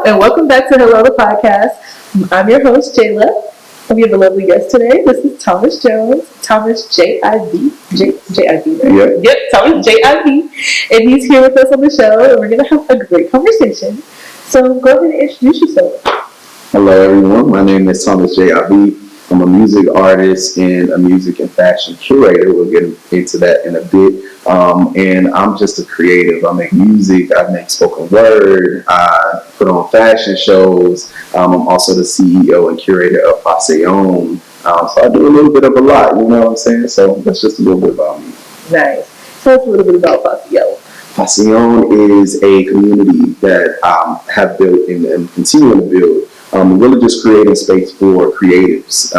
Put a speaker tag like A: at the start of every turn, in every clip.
A: and welcome back to Hello the Podcast. I'm your host, Jayla, and we have a lovely guest today. This is Thomas Jones, Thomas J.I.V. J.I.V. right? Yep, Thomas J.I.V. And he's here with us on the show, and we're going to have a great conversation. So go ahead and introduce yourself.
B: Hello, everyone. My name is Thomas J.I.V. I'm a music artist and a music and fashion curator. We'll get into that in a bit. And I'm just a creative. I make music. I make spoken word. I put on fashion shows. I'm also the CEO and curator of Faséon. So I do a little bit of a lot, you know what I'm saying? So that's just a little bit about me.
A: Nice. Tell us a little bit about Faséon.
B: Faséon is a community that I have built and continuing to build. Really just creating space for creatives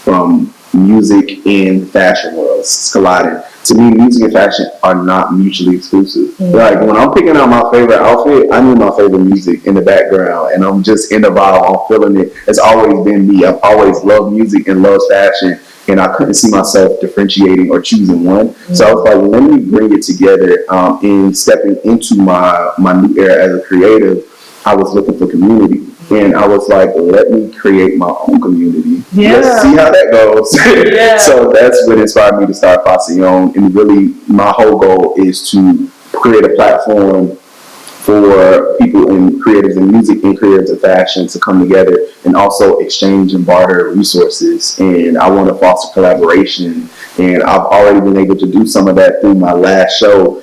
B: from music and fashion worlds colliding. To me, music and fashion are not mutually exclusive. Mm-hmm. Like when I'm picking out my favorite outfit, I need my favorite music in the background, and I'm just in the vibe. I'm feeling it. It's always been me. I've always loved music and loved fashion, and I couldn't see myself differentiating or choosing one. Mm-hmm. So I was like, let me bring it together. In stepping into my new era as a creative, I was looking for community. And I was like, let me create my own community. Yeah. Let's see how that goes. Yeah. So that's what inspired me to start Faséon. And really, my whole goal is to create a platform for people and creatives in music and creatives in fashion to come together and also exchange and barter resources. And I want to foster collaboration. And I've already been able to do some of that through my last show.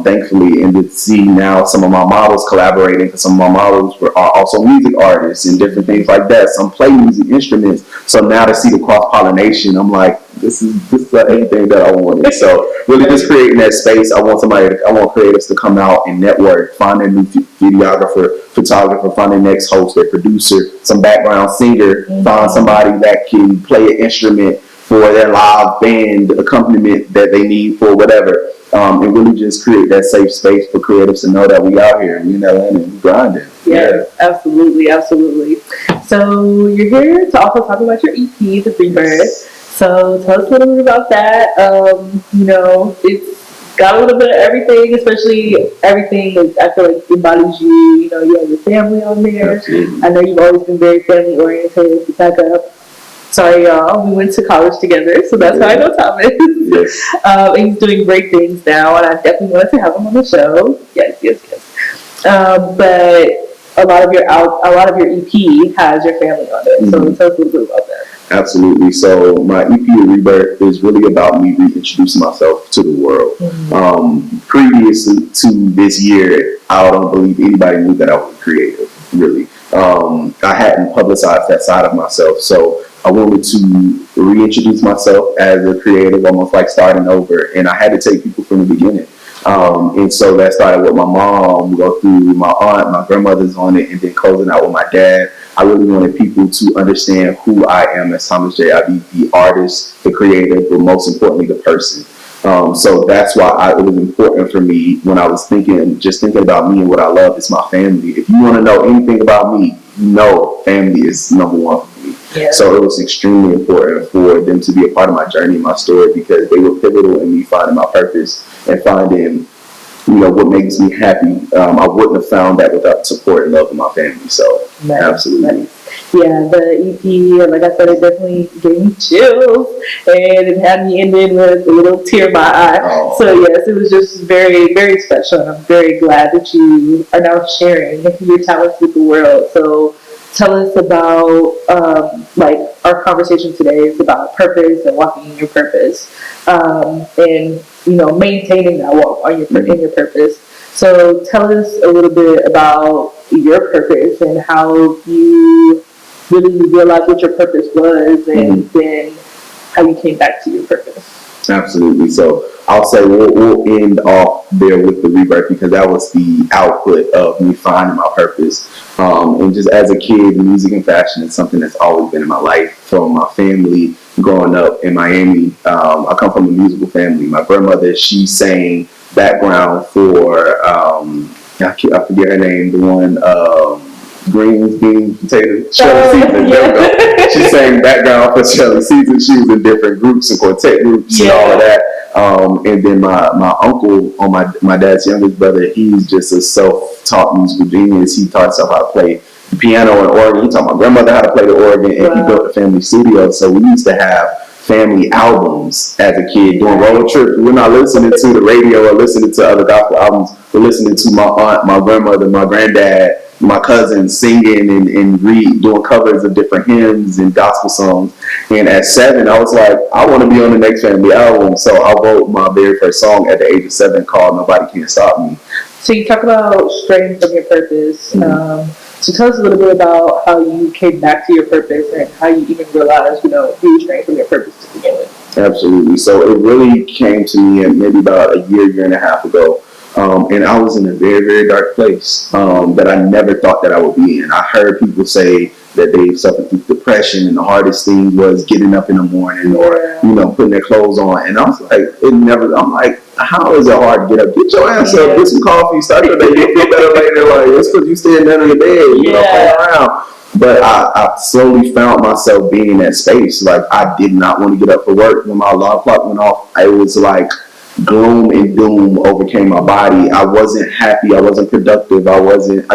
B: Thankfully, and to see now some of my models collaborating, because some of my models are also music artists and different things like that. Some play music instruments. So now to see the cross-pollination, I'm like, this is anything that I wanted. So really just creating that space. I want creatives to come out and network, find a new videographer, photographer, find their next host, their producer, some background singer, find somebody that can play an instrument for their live band accompaniment that they need for whatever. And really just create that safe space for creatives to know that we out here, you know, and grinding.
A: Yes, absolutely. So you're here to also talk about your EP, The Rebirth. So tell us a little bit about that. It's got a little bit of everything, especially everything I feel like embodies you. You know, you have your family on there.
B: Absolutely.
A: I know you've always been very family oriented. Back up. Sorry, y'all. We went to college together, so that's how I know Thomas.
B: Yes.
A: And he's doing great things now, and I definitely wanted to have him on the show. Yes. But a lot of your EP has your family on it. So tell us a little bit about that.
B: Absolutely. So my EP Rebirth is really about me reintroducing myself to the world. Previous to this year, I don't believe anybody knew that I was creative, really. I hadn't publicized that side of myself, so I wanted to reintroduce myself as a creative, almost like starting over, and I had to take people from the beginning. And so that started with my mom, we go through my aunt, my grandmother's on it, and then closing out with my dad. I really wanted people to understand who I am as Thomas J.I.V, the artist, the creative, but most importantly, the person. So that's why it was important for me when I was thinking about me and what I love is my family. If you want to know anything about me, family is number one for me. Yeah. So it was extremely important for them to be a part of my journey, my story, because they were pivotal in me finding my purpose and finding, what makes me happy. I wouldn't have found that without support and love of my family. So absolutely.
A: Nice. Yeah, the EP, like I said, it definitely gave me chills, and it had me ending with a little tear in my eye. Oh. So yes, it was just very, very special, and I'm very glad that you are now sharing your talents with the world. So tell us about, our conversation today is about purpose and walking in your purpose, and maintaining that walk on in your purpose. So tell us a little bit about your purpose and how you really realized what your purpose was, and then how you came back to your purpose.
B: Absolutely. So I'll say we'll end off there with the rebirth, because that was the output of me finding my purpose. And just as a kid, music and fashion is something that's always been in my life. From my family growing up in Miami, I come from a musical family. My grandmother, she sang background for I forget her name, the one greens, beans, potatoes, Shirley Season. Yeah. She sang background for Shirley Season. She was in different groups and quartet groups and all of that. And then my uncle, on my dad's youngest brother, he's just a self-taught musical genius. He taught himself how to play the piano and organ. He taught my grandmother how to play the organ, and he built a family studio. So we used to have family albums as a kid doing road trips. We're not listening to the radio or listening to other gospel albums. We're listening to my aunt, my grandmother, my granddad, my cousins singing and doing covers of different hymns and gospel songs. And at 7, I was like, I want to be on the next family album. So I wrote my very first song at the age of 7 called Nobody Can Stop Me.
A: So you talk about straying from your purpose. So tell us a little bit about how you came back to your purpose and how you even realized, you were straying from your purpose to begin with.
B: Absolutely. So it really came to me maybe about a year and a half ago. And I was in a very, very dark place that I never thought that I would be in. I heard people say that they suffered through depression, and the hardest thing was getting up in the morning or, putting their clothes on. And I was like, I'm like, how is it hard to get up? Get your ass up, get some coffee, start your day, you'll feel better later. Like, it's because you staying down in the bed, playing around. But I slowly found myself being in that space. Like, I did not want to get up for work. When my alarm clock went off, it was like gloom and doom overcame my body. I wasn't happy. I wasn't productive. I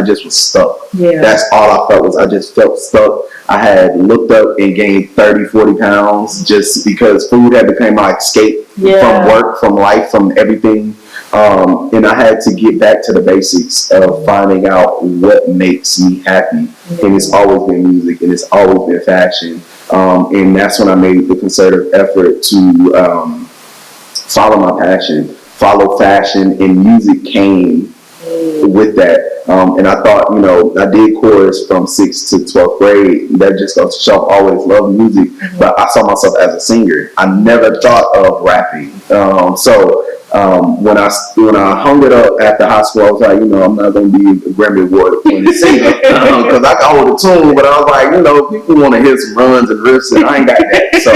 B: just was stuck. Yeah. That's all I felt I just felt stuck. I had looked up and gained 30, 40 pounds just because food had become my escape from work, from life, from everything. And I had to get back to the basics of finding out what makes me happy. And it's always been music, and it's always been fashion. And that's when I made the concerted effort to follow my passion, follow fashion, and music came with that. And I thought, I did chorus from 6th to 12th grade. That just goes to show I've always loved music, but I saw myself as a singer. I never thought of rapping. When I hung it up after high school, I was like, I'm not going to be a Grammy Award winning singer because I can hold a tune, but I was like, people want to hear some runs and riffs, and I ain't got that. So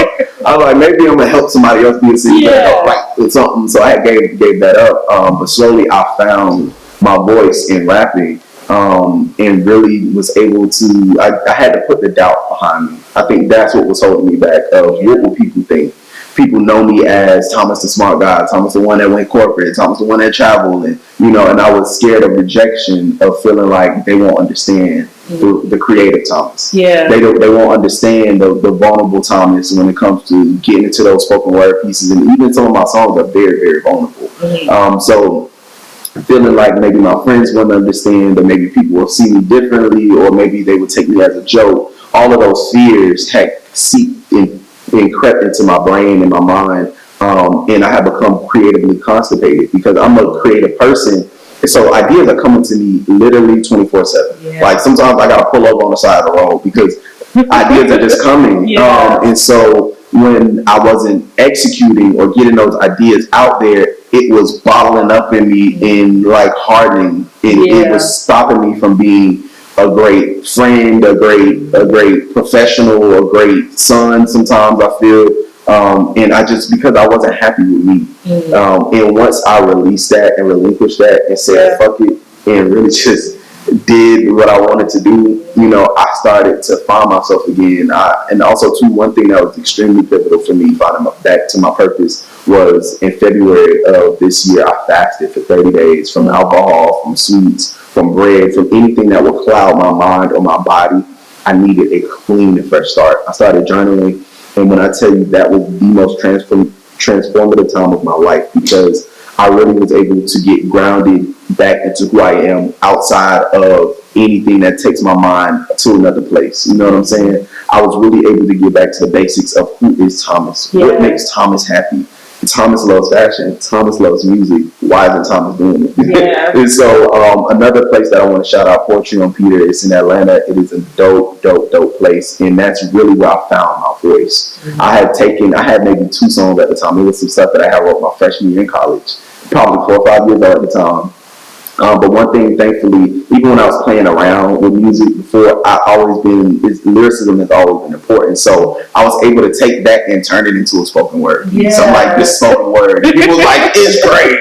B: I was like, maybe I'm going to help somebody else be a singer, help write or something. So I gave that up. But slowly I found my voice in rapping and really was able to, I had to put the doubt behind me. I think that's what was holding me back. What will people think? People know me as Thomas the smart guy, Thomas the one that went corporate, Thomas the one that traveled, and I was scared of rejection, of feeling like they won't understand the creative Thomas. Yeah, they won't understand the vulnerable Thomas when it comes to getting into those spoken word pieces, and even some of my songs are very, very vulnerable. So feeling like maybe my friends wouldn't understand, or maybe people will see me differently, or maybe they would take me as a joke. All of those fears had seeped in and crept into my brain and my mind, and I have become creatively constipated because I'm a creative person, and so ideas are coming to me literally 24/7. Like sometimes I gotta pull up on the side of the road because ideas are just coming. And so when I wasn't executing or getting those ideas out there, it was bottling up in me and like hardening. It was stopping me from being a great friend, a great professional, a great son. Sometimes I feel, and because I wasn't happy with me. And once I released that and relinquished that and said fuck it and really just did what I wanted to do, I started to find myself again. And also too, one thing that was extremely pivotal for me finding back to my purpose was in February of this year. I fasted for 30 days from alcohol, from sweets, from bread, from anything that would cloud my mind or my body. I needed a clean and fresh start. I started journaling, and when I tell you that was the most transformative time of my life, because I really was able to get grounded back into who I am outside of anything that takes my mind to another place. You know what I'm saying? I was really able to get back to the basics of who is Thomas. What makes Thomas happy? Thomas loves fashion. Thomas loves music. Why isn't Thomas doing it? And so another place that I want to shout out, Poetry on Peter, is in Atlanta. It is a dope place, and that's really where I found my voice. I had maybe 2 songs at the time. It was some stuff that I had wrote my freshman year in college, probably 4 or 5 years old at the time. But one thing, thankfully, even when I was playing around with music before, lyricism has always been important. So I was able to take that and turn it into a spoken word. So I'm like, this spoken word, people like, it's great.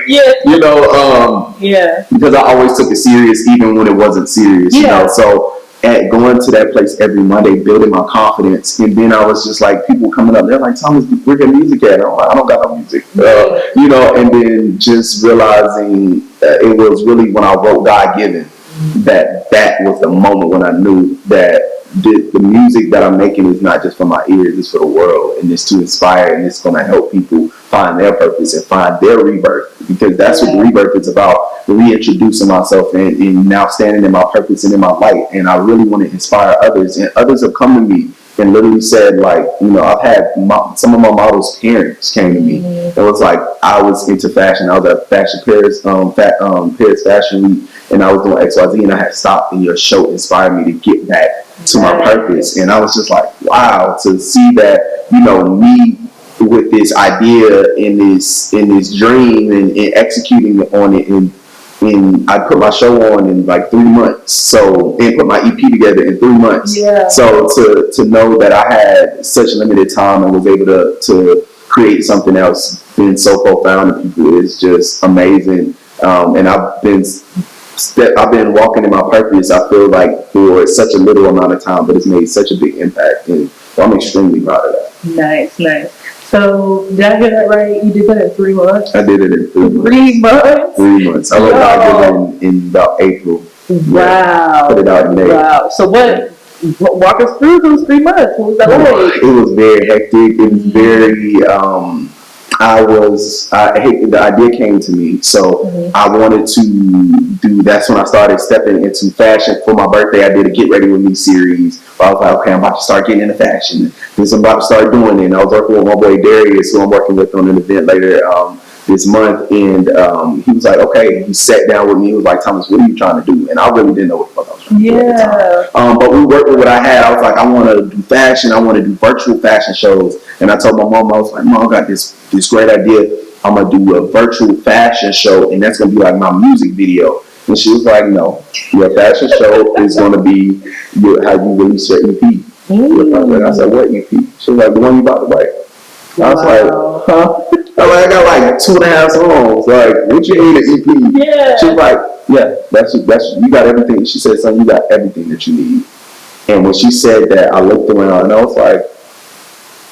B: Because I always took it serious, even when it wasn't serious. So at going to that place every Monday, building my confidence. And then I was just like, people coming up, they're like, Thomas, where your music at? I'm like, I don't got no music. You know, and then just realizing it was really when I wrote God Given, that was the moment when I knew that the music that I'm making is not just for my ears, it's for the world, and it's to inspire, and it's going to help people find their purpose and find their rebirth, because that's what rebirth is about, reintroducing myself and now standing in my purpose and in my light. And I really want to inspire others, and others have come to me and literally said, like, you know, I've had some of my models' parents came to me. It was like, I was into fashion. I was at Paris Fashion Week, and I was doing XYZ, and I had stopped, and your show inspired me to get back to my purpose. And I was just like, wow, to see that, you know, me with this idea in this dream and executing on it, and I put my show on in like 3 months. So, and put my EP together in 3 months. Yeah. So to know that I had such limited time and was able to create something else been so profound to people is just amazing. And I've been walking in my purpose, I feel like, for such a little amount of time, but it's made such a big impact, and I'm extremely proud of that.
A: Nice. So, did I hear that right? You did that in 3 months?
B: I did it in 3 months.
A: 3 months?
B: 3 months. I wrote God Given in about April.
A: Wow.
B: Put it out in May.
A: Wow. So what walk us through those 3 months? What was that like?
B: It was very hectic. It was very, the idea came to me. So I wanted to that's when I started stepping into fashion. For my birthday, I did a Get Ready With Me series. I was like, okay, I'm about to start getting into fashion. Then I'm about to start doing it. And I was working with my boy Darius, who I'm working with on an event later this month. And he was like, okay, he sat down with me. He was like, Thomas, what are you trying to do? And I really didn't know what the fuck I was trying to do at the time. But we worked with what I had. I was like, I want to do fashion. I want to do virtual fashion shows. And I told my mom, I was like, Mom, I got this great idea. I'm going to do a virtual fashion show, and that's going to be like my music video. And she was like, no, your fashion show is going to be how you release your EP. I said, what EP? She was like, the one you about to write. I was like, huh? I got like 2.5 songs. Like, what you need an EP? Yeah. She was like, yeah, that's you got everything. She said, son, you got everything that you need. And when she said that, I looked around and I was like,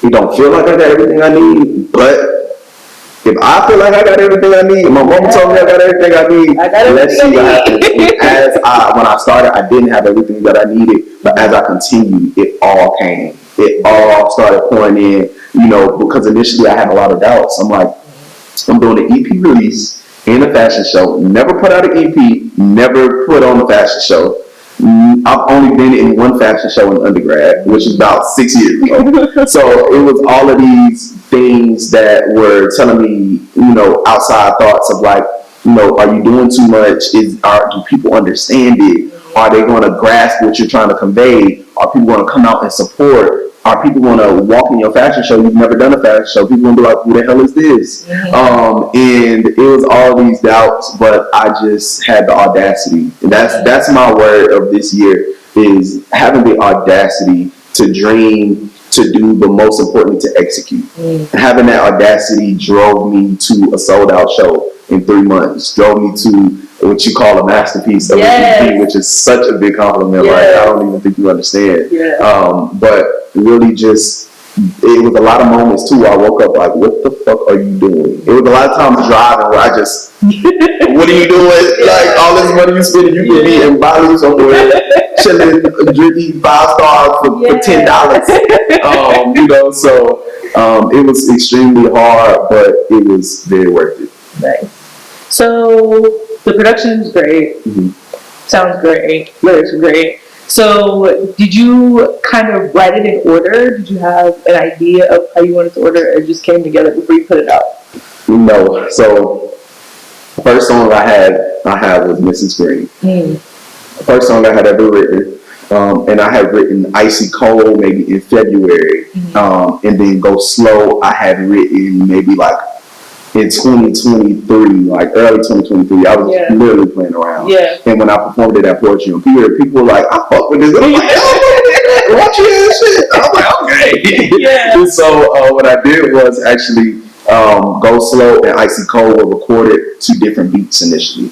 B: it don't feel like I got everything I need, but if I feel like I got everything I need, my mom told me I got everything I need, let's see what happens. When I started, I didn't have everything that I needed, but as I continued, it all came. It all started pouring in, you know, because initially I had a lot of doubts. I'm like, I'm doing an EP release and a fashion show, never put out an EP, never put on a fashion show. I've only been in one fashion show in undergrad, which is about 6 years ago. So it was all of these things that were telling me, you know, outside thoughts of like, you know, are you doing too much? Do people understand it? Are they going to grasp what you're trying to convey? Are people going to come out and support? Are people going to walk in your fashion show? You've never done a fashion show. People going to be like, who the hell is this? And it was all these doubts, but I just had the audacity. And that's my word of this year, is having the audacity to dream, to do, but most importantly, to execute. Having that audacity drove me to a sold out show in 3 months, drove me to what you call a masterpiece of EP, which is such a big compliment. Like, I don't even think you understand. But really just, it was a lot of moments too where I woke up like, what the fuck are you doing? It was a lot of times driving where I just, what are you doing? Like, all this money you spending, you could be in Bali somewhere, chilling, drinking 5 stars for $10. You know, so it was extremely hard, but it was very worth it.
A: Nice. So the production is great. Sounds great. Lyrics are great. So did you kind of write it in order? Did you have an idea of how you wanted to order it, or it just came together before you put it out?
B: No. So the first song I had was Mrs. Green. The first song I had ever written. And I had written Icy Cold maybe in February. And then Go Slow I had written maybe like in 2023, like early 2023, I was literally playing around. And when I performed it at Poetry on Pier, people were like, I fuck with this. I'm like, watch your shit. I'm like, okay. And so what I did was actually Go Slow and Icy Cold were recorded 2 different beats initially.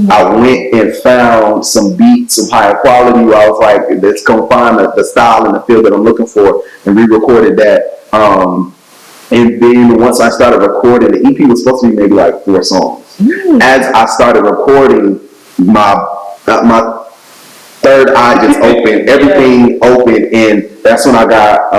B: I went and found some beats of higher quality where I was like, let's go find the style and the feel that I'm looking for, and re-recorded that. And then once I started recording, the EP was supposed to be maybe like 4 songs. As I started recording, my third eye just opened, everything opened, and that's when I got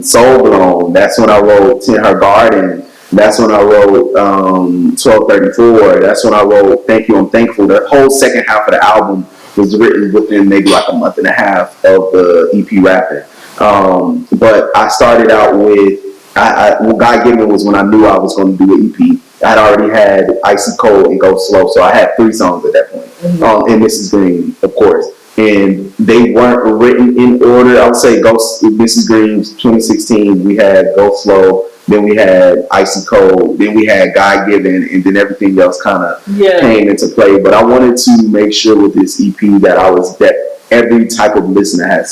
B: Soul Blown. That's when I wrote "In Her Garden." That's when I wrote 1234. That's when I wrote "Thank You, I'm Thankful." The whole second half of the album was written within maybe like a month and a half of the EP rapping. But I started out with God Given was when I knew I was going to do an EP. I'd already had Icy Cold and Go Slow, so I had 3 songs at that point. And Mrs. Green, of course. And they weren't written in order. I would say Mrs. Green's 2016, we had Go Slow, then we had Icy Cold, then we had God Given, and then everything else kind of came into play. But I wanted to make sure with this EP that every type of listener had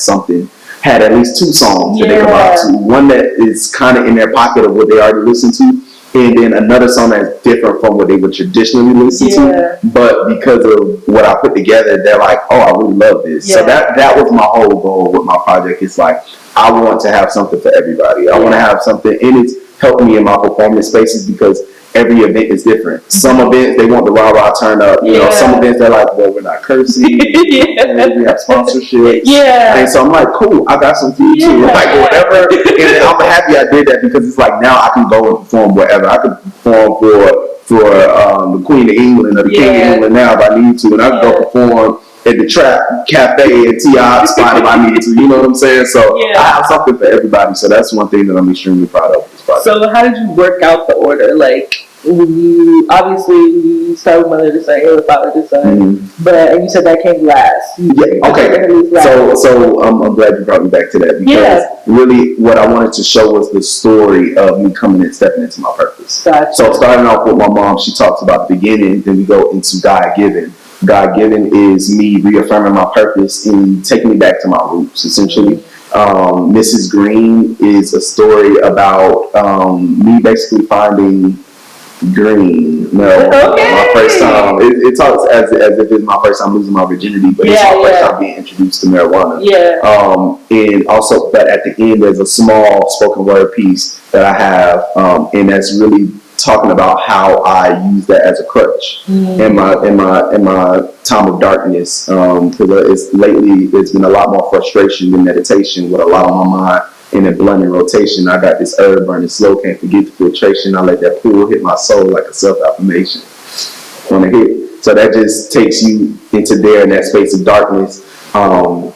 B: at least 2 songs that they could vibe to. One that is kind of in their pocket of what they already listen to, and then another song that's different from what they would traditionally listen to. But because of what I put together, they're like, oh, I really love this. So that was my whole goal with my project. It's like, I want to have something for everybody. I want to have something, and it's helped me in my performance spaces because every event is different. Some events, they want the rah-rah turn up. You know, some events, they're like, well, we're not cursing. We have sponsorships. And so I'm like, cool, I got some for you too. Like, whatever. And I'm happy I did that because it's like, now I can go and perform wherever. I can perform for the Queen of England or the King of England now if I need to. And I can go perform at the Trap Cafe and T.I. spot if I need to. You know what I'm saying? So I have something for everybody. So that's one thing that I'm extremely proud of.
A: So how did you work out the order? Like, you started with Mother to Son, with Father to Son, but you said that came last.
B: So I'm glad you brought me back to that because really what I wanted to show was the story of me coming and stepping into my purpose. Gotcha. So starting off with my mom, she talks about the beginning, then we go into God Given. God Given is me reaffirming my purpose and taking me back to my roots, essentially. Mrs. Green is a story about me basically finding green. My first time. It talks as if it's my first time losing my virginity, but it's my first time being introduced to marijuana. And also, but at the end, there's a small spoken word piece that I have, and that's really talking about how I use that as a crutch in my time of darkness. Because lately it's been a lot more frustration than meditation with a lot on my mind in a blunt in rotation. I got this herb burning slow, can't forget the filtration. I let that pool hit my soul like a self-affirmation on a hit. So that just takes you into there in that space of darkness. And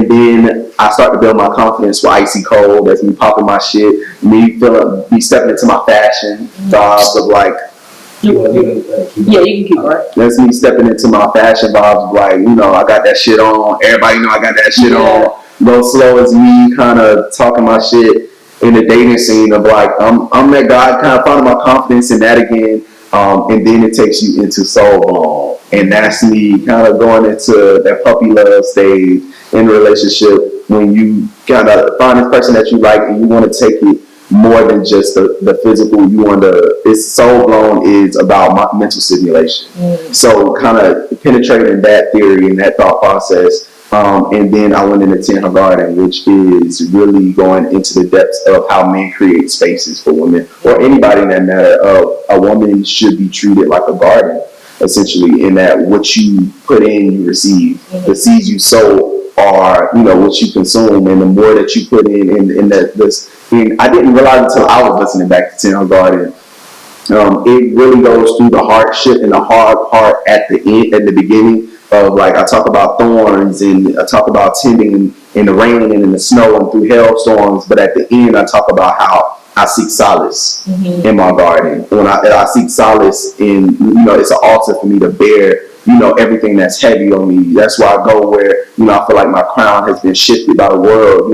B: then I start to build my confidence with Icy Cold. That's me popping my shit, me stepping into my fashion vibes of like,
A: you can keep going.
B: That's me stepping into my fashion vibes of like, I got that shit on. Everybody know I got that shit on. Go Slow is me kind of talking my shit in the dating scene of like, I'm that guy, kind of finding my confidence in that again. And then it takes you into Soul Blown. And that's me kind of going into that puppy love stage in a relationship when you kind of find this person that you like and you want to take it more than just the physical. You want to, it's Soul Blown is about mental stimulation. So kind of penetrating that theory and that thought process. And then I went into In Her Garden, which is really going into the depths of how men create spaces for women or anybody in that matter of a woman should be treated like a garden, essentially, in that what you put in, you receive. The seeds you sow are, what you consume, and the more that you put in I didn't realize until I was listening back to In Her Garden. It really goes through the hardship and the hard part at the end, at the beginning. Of like I talk about thorns and I talk about tending in the rain and in the snow and through hailstorms, but at the end I talk about how I seek solace in my garden. When I seek solace in, it's an altar for me to bear, everything that's heavy on me. That's why I go where, I feel like my crown has been shifted by the world.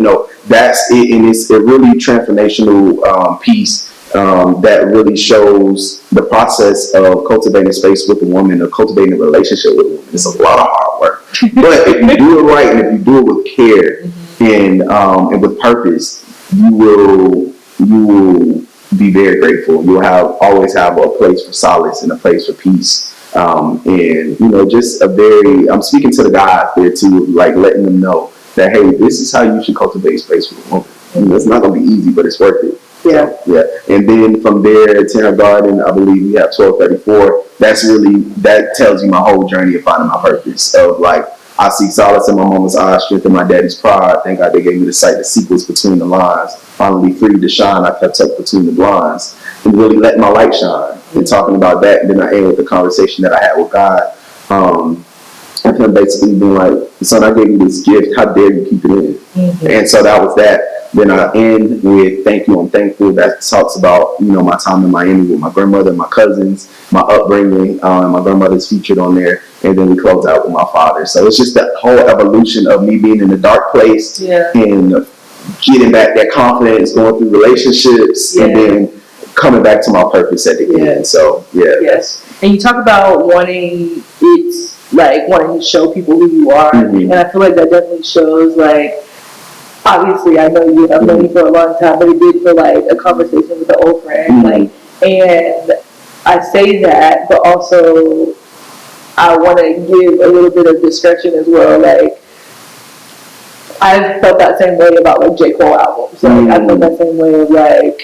B: That's it, and it's a really transformational piece. That really shows the process of cultivating space with a woman or cultivating a relationship with a woman. It's a lot of hard work. But if you do it right and if you do it with care and with purpose, you will be very grateful. You'll always have a place for solace and a place for peace. And just I'm speaking to the guys there too, like letting them know that, hey, this is how you should cultivate space for a woman. It's not going to be easy, but it's worth it.
A: Yeah.
B: So, yeah. And then from there, Tanner Garden, I believe we have 1234. That tells you my whole journey of finding my purpose. Of like, I seek solace in my mama's eyes, strength in my daddy's pride. Thank God they gave me the sight to sequence between the lines. Finally free to shine, I kept up between the blinds. And really let my light shine. And talking about that, and then I end with the conversation that I had with God. And him basically being like, son, I gave you this gift. How dare you keep it in? Mm-hmm. And so that was that. Then I end with thank you, I'm thankful. That talks about, my time in Miami with my grandmother, my cousins, my upbringing. My grandmother's featured on there. And then we close out with my father. So it's just that whole evolution of me being in a dark place and getting back that confidence, going through relationships, and then coming back to my purpose at the end. So,
A: Yes. And you talk about wanting to show people who you are. Mm-hmm. And I feel like that definitely shows, like, obviously I know you, I've known you for a long time, but it did feel like a conversation with an old friend. Mm-hmm. And I say that, but also I want to give a little bit of discretion as well. Like, I felt that same way about like J. Cole albums. Like, I felt that same way of what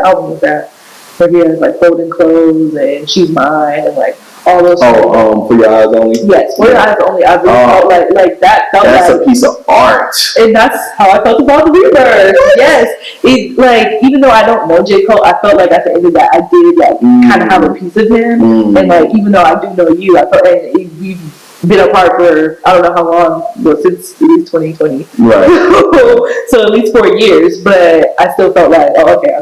A: album was that? Where he has like Folding Clothes and She's Mine and like all those.
B: For Your Eyes Only.
A: Yes, For Your Eyes Only. I really felt like that.
B: That's a piece of art.
A: And that's how I felt about the Rebirth. Yes, it like even though I don't know J. Cole, I felt like at the end of that I did like kind of have a piece of him. And like even though I do know you, I felt like we've been apart for I don't know how long, since at least 2020. Right. So at least 4 years, but I still felt like, okay,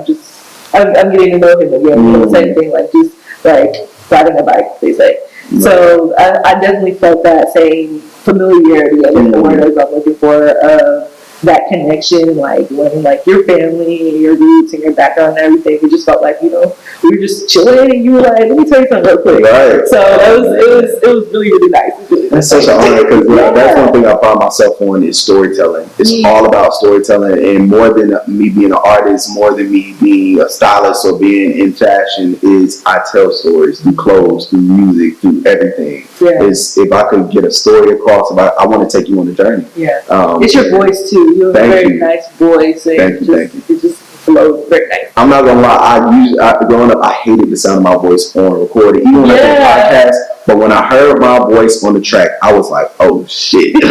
A: I'm getting to know him again. The same thing, like just like riding a bike, they say. Right. So I definitely felt that same familiarity. I guess the word as I'm looking for. That connection, like when like your family and your roots and your background and everything, it just felt like we were just chilling and you were like, let me tell you something real quick. Right. So it was really really nice.
B: That's such an honor because that's one thing I find myself on is storytelling. It's all about storytelling, and more than me being an artist, more than me being a stylist or being in fashion, is I tell stories through clothes, through music, through everything. Yeah. Is if I could get a story across, I want to take you on a journey. Yeah. It's
A: your voice too. You have a very nice voice.
B: Thank you.
A: It just flows very nice.
B: I'm not gonna lie. Growing up, I hated the sound of my voice on recording, even when I did podcasts. But when I heard my voice on the track, I was like, "Oh shit!" I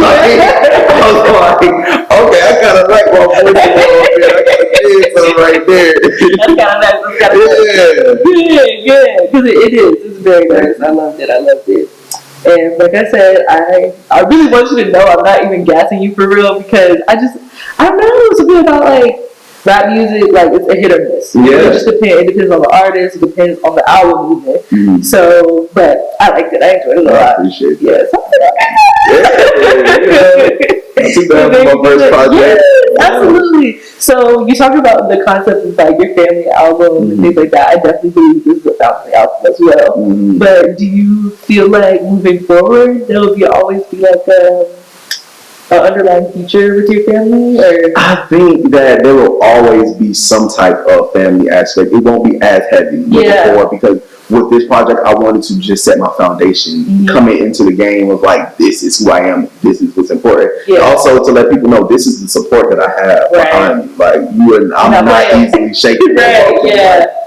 B: was like, "Okay, I kind of like my voice a little bit. I got to get something right there."
A: That's kind of nice. Good. Because it is. It's very nice. I loved it. And like I said, I really want you to know I'm not even gassing you for real because I don't know, something about like rap music, like it's a hit or miss. Yeah. It just depends. It depends on the artist. It depends on the album even. Mm-hmm. So, but I liked it. I enjoyed it a lot.
B: I appreciate that.
A: My first project. Yes, absolutely. So you talk about the concept of like your family album and things like that. I definitely believe this is a family album as well. Mm-hmm. But do you feel like moving forward there will always be like an underlying feature with your family? Or?
B: I think that there will always be some type of family aspect. It won't be as heavy before because with this project, I wanted to just set my foundation, coming into the game of like, this is who I am, this is what's important. Yeah. Also to let people know this is the support that I have behind me. Like I'm not easily shaken. Like,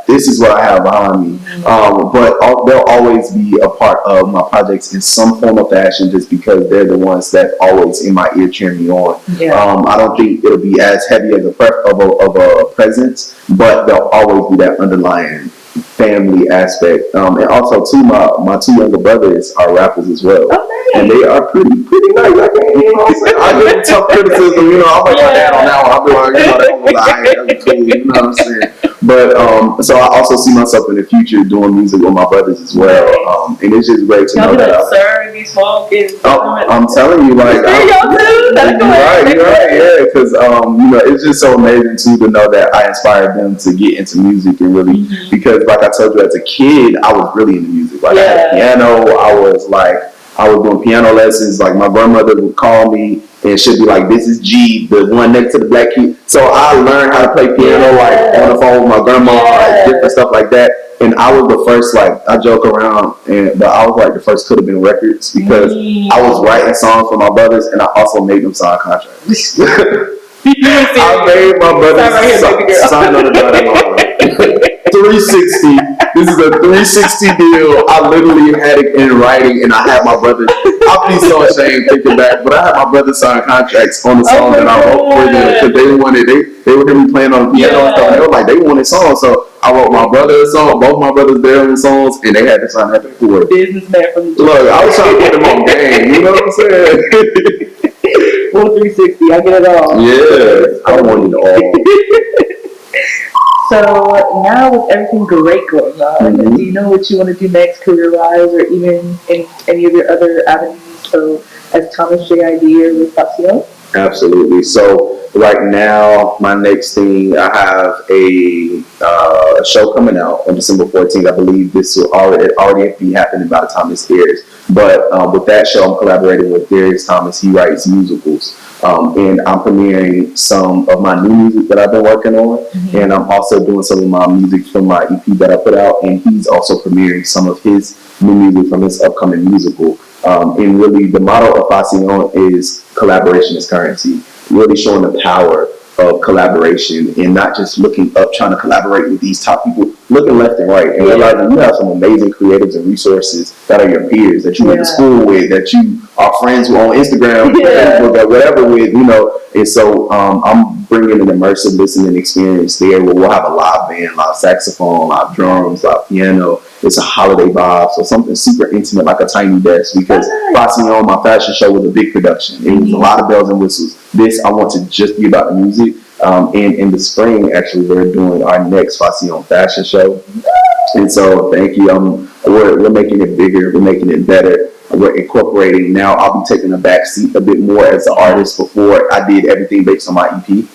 B: this is what I have behind me. But they'll always be a part of my projects in some form or fashion just because they're the ones that always in my ear cheering me on. Yeah. I don't think it'll be as heavy as a presence, but there'll always be that underlying family aspect. And also too, my two younger brothers are rappers as well. And they are pretty nice. I give them tough criticism, I'm like my dad on that one. I'll be like, that was alright, cool, you know what I'm saying? But so I also see myself in the future doing music with my brothers as well. And it's just great to know that.
A: Sir, these small kids.
B: I'm telling you, like, you're right, yeah, because it's just so amazing too to know that I inspired them to get into music and really because like I told you as a kid, I was really into music. Like I had piano, I was doing piano lessons. Like my grandmother would call me and she'll be like, "This is G, the one next to the black key." So I learned how to play piano like on the phone with my grandma, like different stuff like that. And I was the first, like, I joke around, but I was like the first could have been records because I was writing songs for my brothers, and I also made them sign contracts. I made my brothers sign on the dotted line. 360. This is a 360 deal. I literally had it in writing, and I had my brothers. I'll be so ashamed thinking back, but I had my brothers sign contracts on the song that I wrote for them because they wanted. They were hearing me playing on the piano and stuff. And they were like, they wanted songs, so I wrote my brother a song. Both my brothers their own songs, and they had to sign that paperwork.
A: Businessman from the
B: Look, I was trying to get them on game. You know what I'm saying?
A: Full 360. I get it all.
B: Yeah, I wanted it all.
A: So now with everything great going on, do you know what you want to do next career-wise, or even in any of your other avenues? So as Thomas J.I.V or with Faséon?
B: Absolutely. So right now, my next thing, I have a show coming out on December 14th. I believe this will already be happening by the time this airs. But with that show, I'm collaborating with Darius Thomas. He writes musicals. And I'm premiering some of my new music that I've been working on. And I'm also doing some of my music from my EP that I put out. And he's also premiering some of his new music from his upcoming musical. And really, the motto of Faséon is collaboration is currency. Really showing the power of collaboration and not just looking up, trying to collaborate with these top people, looking left and right and realizing you have some amazing creatives and resources that are your peers, that you went to school with, that you are friends with on Instagram, Facebook, whatever with, you know. And so I'm bringing an immersive listening experience there where we'll have a live band, live saxophone, live drums, live piano. It's a holiday vibe, so something super intimate like a tiny desk, because Faséon, my fashion show, was a big production. It was a lot of bells and whistles. This, I want to just be about the music. And in the spring, actually, we're doing our next Faséon fashion show. And so, thank you. We're making it bigger. We're making it better. We're incorporating now. I'll be taking a back seat a bit more as an artist. Before, I did everything based on my EP.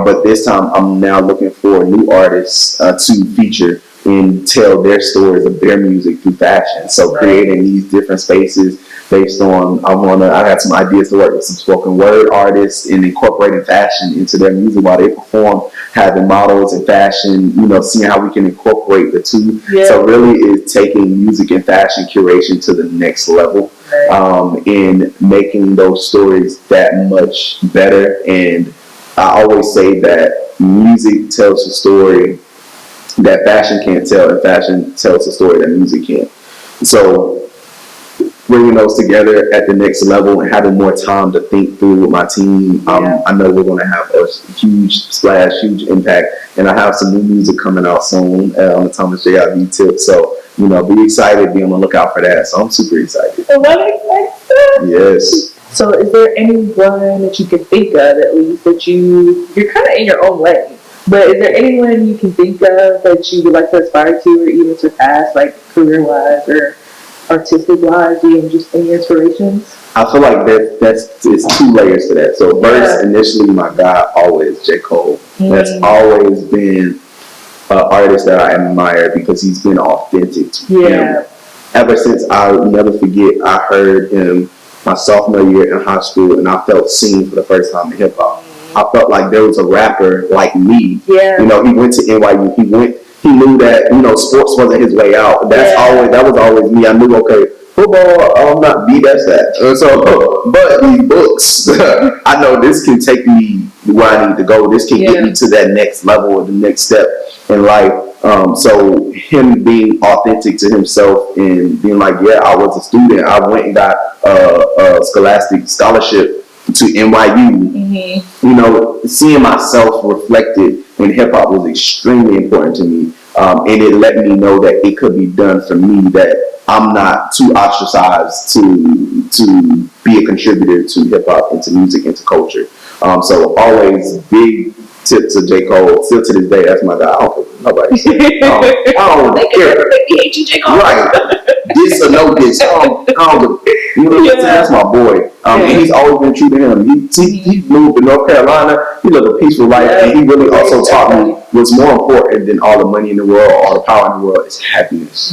B: But this time, I'm now looking for new artists to feature and tell their stories of their music through fashion. So creating these different spaces based on, I had some ideas to work with some spoken word artists and incorporating fashion into their music while they perform, having models and fashion, you know, seeing how we can incorporate the two. So really is taking music and fashion curation to the next level, and making those stories that much better. And I always say that music tells a story that fashion can't tell, and fashion tells a story that music can't. So bringing those together at the next level and having more time to think through with my team, I know we're going to have a huge splash, huge impact, and I have some new music coming out soon on the Thomas J.I.V tip. So, you know, be excited, be on the lookout for that. So I'm super excited.
A: So what excited?
B: Yes.
A: So is there anyone that you can think of, at least, that you're kind of in your own way? But is there anyone you can think of that you would like to aspire to or even surpass, like career-wise or artistic-wise, even just any inspirations? I
B: feel like it's two layers to that. So first, initially, my guy always, J. Cole. That's always been an artist that I admire because he's been authentic. Ever since, I'll never forget, I heard him my sophomore year in high school, and I felt seen for the first time in hip-hop. I felt like there was a rapper like me. You know, he went to NYU. He knew that, you know, sports wasn't his way out. That was always me. I knew, okay, football, I'm not be that's that. So, but these books, I know this can take me where I need to go. This can get me to that next level or the next step in life. So him being authentic to himself and being like, I was a student. I went and got a scholastic scholarship to NYU, you know, seeing myself reflected in hip hop was extremely important to me. And it let me know that it could be done for me, that I'm not too ostracized to be a contributor to hip hop and to music and to culture. So always big tip to J. Cole. Still to this day, that's my guy. I don't care what nobody says. I don't care.
A: J. Cole.
B: Right. This or no this. You know, that's my boy. And he's always been true to him. He moved to North Carolina. He lived a peaceful life, and he really also taught me what's more important than all the money in the world, all the power in the world, is happiness.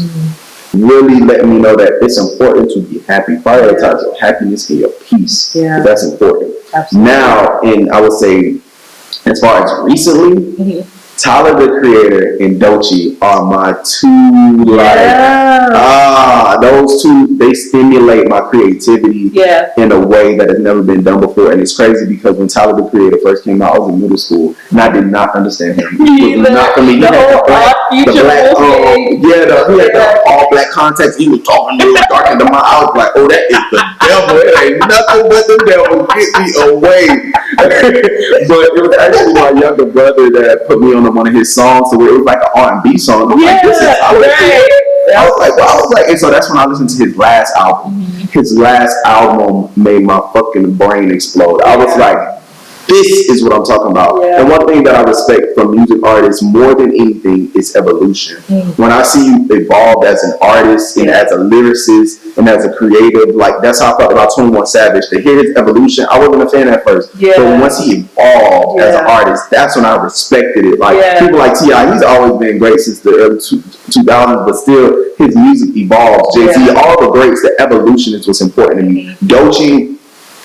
B: Really letting me know that it's important to be happy. Prioritize your happiness and your peace. That's important.
A: Absolutely.
B: Now, and I would say, as far as recently, Tyler the Creator and Doechii are my two, those two, they stimulate my creativity in a way that has never been done before. And it's crazy because when Tyler the Creator first came out, I was in middle school and I did not understand him. He was not for me. He had the black, he had the all black contacts. He was talking real dark into my eye. I was like, oh, that is the devil. It ain't nothing but the devil. Get me away. But it was actually my younger brother that put me on one of his songs, so it was like an R&B song. I'm like, this is I was like, wow. And so that's when I listened to his last album. His last album made my fucking brain explode. I was like, this is what I'm talking about. And one thing that I respect from music artists more than anything is evolution. When I see you evolve as an artist and as a lyricist and as a creative, like that's how I felt about 21 Savage. To hear his evolution, I wasn't a fan at first. But once he evolved as an artist, that's when I respected it. Like people like T.I., he's always been great since the early 2000s, but still his music evolves. Jay-Z, all the greats, the evolution is what's important to me. Doechii,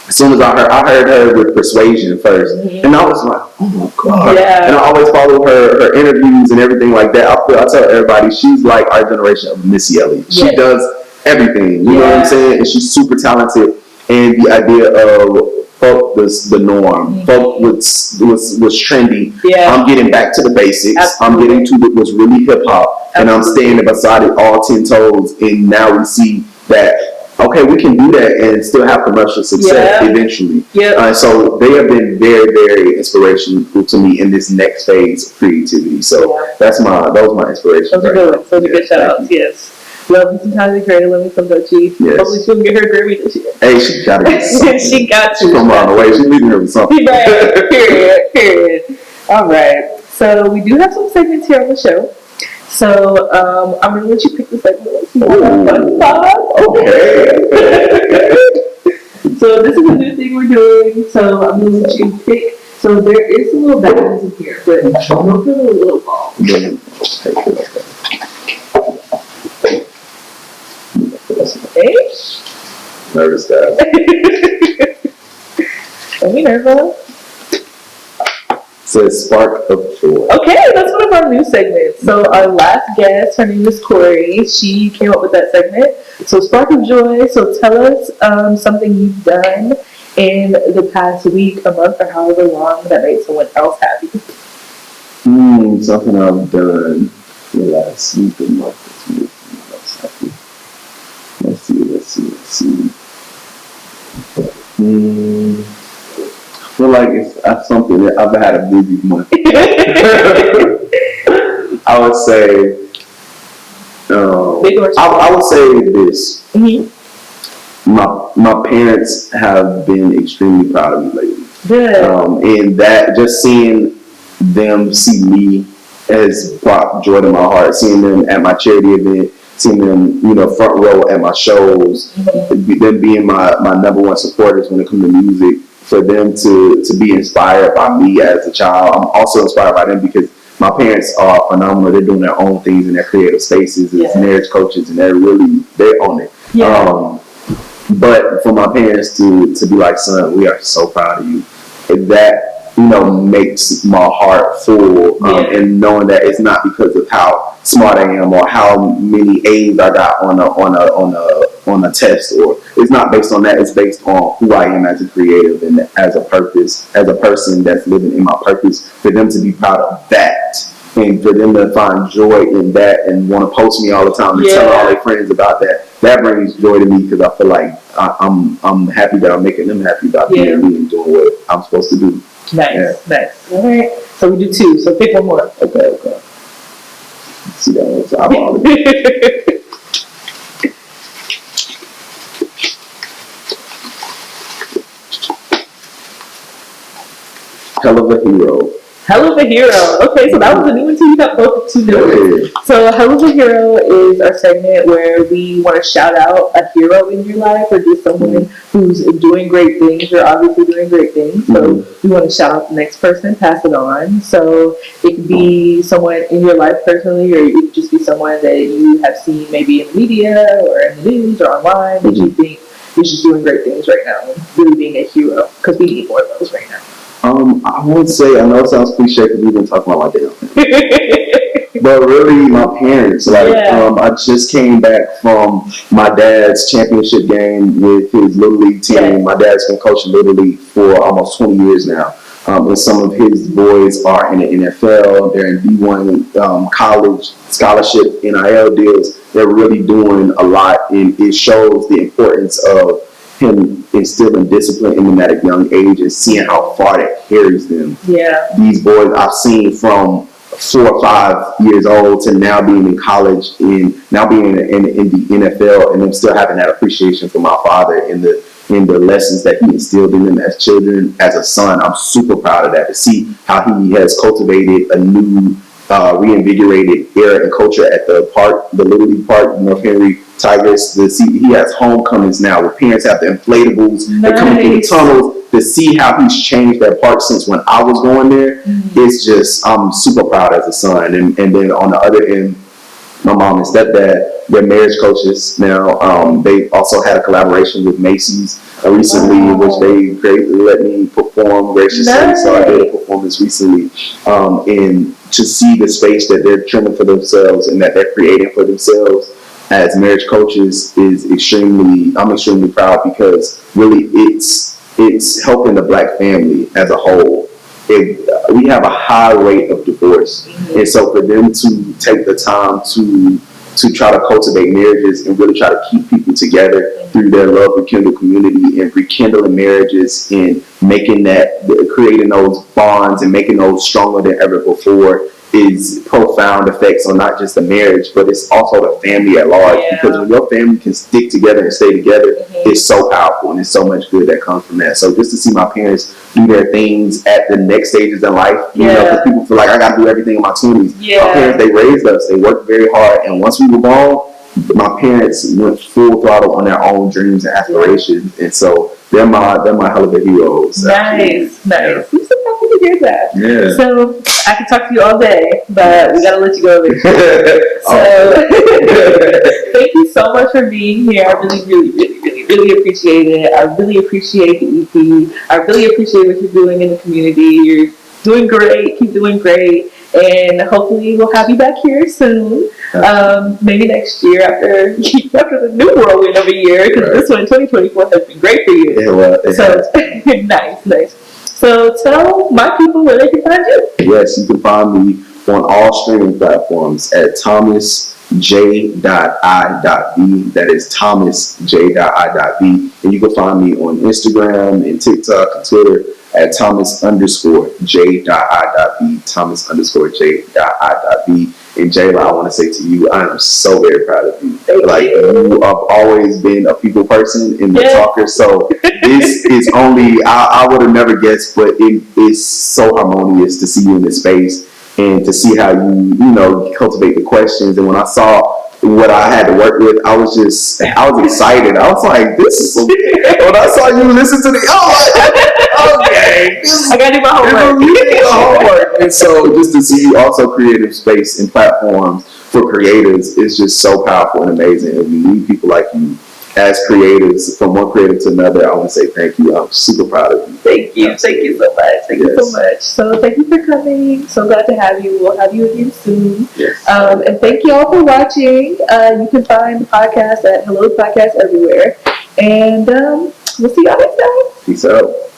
B: as soon as I heard her with Persuasion first, and I was like, oh my God. And I always follow her interviews and everything like that. I tell everybody, she's like our generation of Missy Elliott. She does everything, you know what I'm saying? And she's super talented. And the idea of folk was the norm. Folk was trendy. I'm getting back to the basics. I'm getting to what's really hip hop. And I'm standing beside it all 10 toes. And now we see that, okay, we can do that and still have commercial success eventually. So they have been very, very inspirational to me in this next phase of creativity. So those are my inspirations.
A: Those are good ones. Those are good shout outs. Yes. Love me some Tyler the Creator. Love me some Doechii. Hopefully she'll get her Grammy this year.
B: Hey, she gotta get something.
A: She got to.
B: She's from around the way. She's leaving her with something.
A: Right. Period. All right. So we do have some segments here on the show. So I'm going to let you pick the segment. Okay. So this is a new thing we're doing. So I'm going to let you pick. So there is some little batteries in here, but I'm going to put a little ball. Okay.
B: Nervous guys.
A: Don't be nervous.
B: Says Spark of Joy.
A: Okay, that's one of our new segments. So our last guest, her name is Corey. She came up with that segment. So Spark of Joy. So tell us something you've done in the past week, a month, or however long that made someone else happy.
B: Something I've done the last week, a month, that made someone else happy. Let's see. I feel like it's something that I've had a busy month. I would say, I would say this. My parents have been extremely proud of me lately. And that just seeing them see me has brought joy to my heart. Seeing them at my charity event, seeing them, front row at my shows, them being my number one supporters when it comes to music. For them to be inspired by me as a child. I'm also inspired by them because my parents are phenomenal. They're doing their own things in their creative spaces as marriage coaches, and they're on it. But for my parents to be like, son, we are so proud of you. That makes my heart full, and knowing that it's not because of how smart I am or how many A's I got on a test, or it's not based on that. It's based on who I am as a creative and as a purpose, as a person that's living in my purpose. For them to be proud of that, and for them to find joy in that and want to post me all the time and tell all their friends about that brings joy to me because I feel like I'm happy that I'm making them happy about being me and doing what I'm supposed to do.
A: Nice. All right. So we do two. So pick one more.
B: Okay. See that one's eyeballing. Hell of a Hero.
A: Okay, so that was a new one too. You got both two new ones. So Hell of a Hero is our segment where we want to shout out a hero in your life or just someone who's doing great things. You're obviously doing great things. So we want to shout out the next person, pass it on. So it could be someone in your life personally, or it could just be someone that you have seen maybe in the media or in the news or online that you think who's just doing great things right now and really being a hero, because we need more of those right now.
B: I would say, I know it sounds cliche because we've been talking about my damn but really my parents, I just came back from my dad's championship game with his Little League team. Yeah. My dad's been coaching Little League for almost 20 years now. And some of his boys are in the NFL. They're in D1 college scholarship NIL deals. They're really doing a lot, and it shows the importance of him instilling discipline in them at a young age and seeing how far that carries them. Yeah. These boys I've seen from 4 or 5 years old to now being in college and now being in the NFL, and them still having that appreciation for my father in the lessons that he instilled in them as children, as a son. I'm super proud of that, to see how he has cultivated a new, reinvigorated era and culture at the park, the Little League Park, North Henry Tigers. He has homecomings now where parents have the inflatables. Nice. They're coming through the tunnels. To see how he's changed that park since when I was going there, it's just, I'm super proud as a son. And then on the other end, my mom and stepdad, they're marriage coaches now. They also had a collaboration with Macy's recently, which they let me perform graciously. Nice. So I did a performance recently. And to see the space that they're trimming for themselves and that they're creating for themselves as marriage coaches is I'm extremely proud, because really it's helping the Black family as a whole. We have a high rate of divorce, and so for them to take the time to try to cultivate marriages and really try to keep people together through their love rekindle community and rekindling marriages and creating those bonds and making those stronger than ever before is profound effects on not just the marriage, but it's also the family at large. Yeah. Because when your family can stick together and stay together, it's so powerful, and there's so much good that comes from that. So just to see my parents do their things at the next stages in life, you know, because people feel like I got to do everything in my 20s. Yeah. My parents, they raised us, they worked very hard, and once we were born, my parents went full throttle on their own dreams and aspirations, and so they're my hell of a heroes.
A: Nice. I'm so happy to hear that. Yeah. So I can talk to you all day, but we gotta let you go. So thank you so much for being here. I really appreciate it. I really appreciate the EP. I really appreciate what you're doing in the community. You're doing great. Keep doing great. And hopefully we'll have you back here soon. Maybe next year after the new whirlwind of a year, because this one, 2024, has been great for you. Yeah, well, nice. So tell my people where they can find you. Yes, you can find me on all streaming platforms at Thomas J.I.V. That is Thomas J.I.V. And you can find me on Instagram and TikTok and Twitter at Thomas_J.I.V. Thomas_J.I.V. And Jayla, I want to say to you, I am so very proud of you. You have always been a people person and the talker. So this is only, I would have never guessed, but it is so harmonious to see you in this space and to see how you cultivate the questions. And when I saw what I had to work with, I was excited. I was like, this is so good. When I saw you listen to okay. I got to do my homework. And so just to see you also creative space and platforms for creators is just so powerful and amazing. And we need people like you as creatives, from one creative to another. I want to say thank you. I'm super proud of you. Thank you. Thank you so much. Thank you so much. So thank you for coming. So glad to have you. We'll have you again soon. Yes. And thank you all for watching. You can find the podcast at Hello Podcast everywhere. And we'll see y'all next time. Peace out.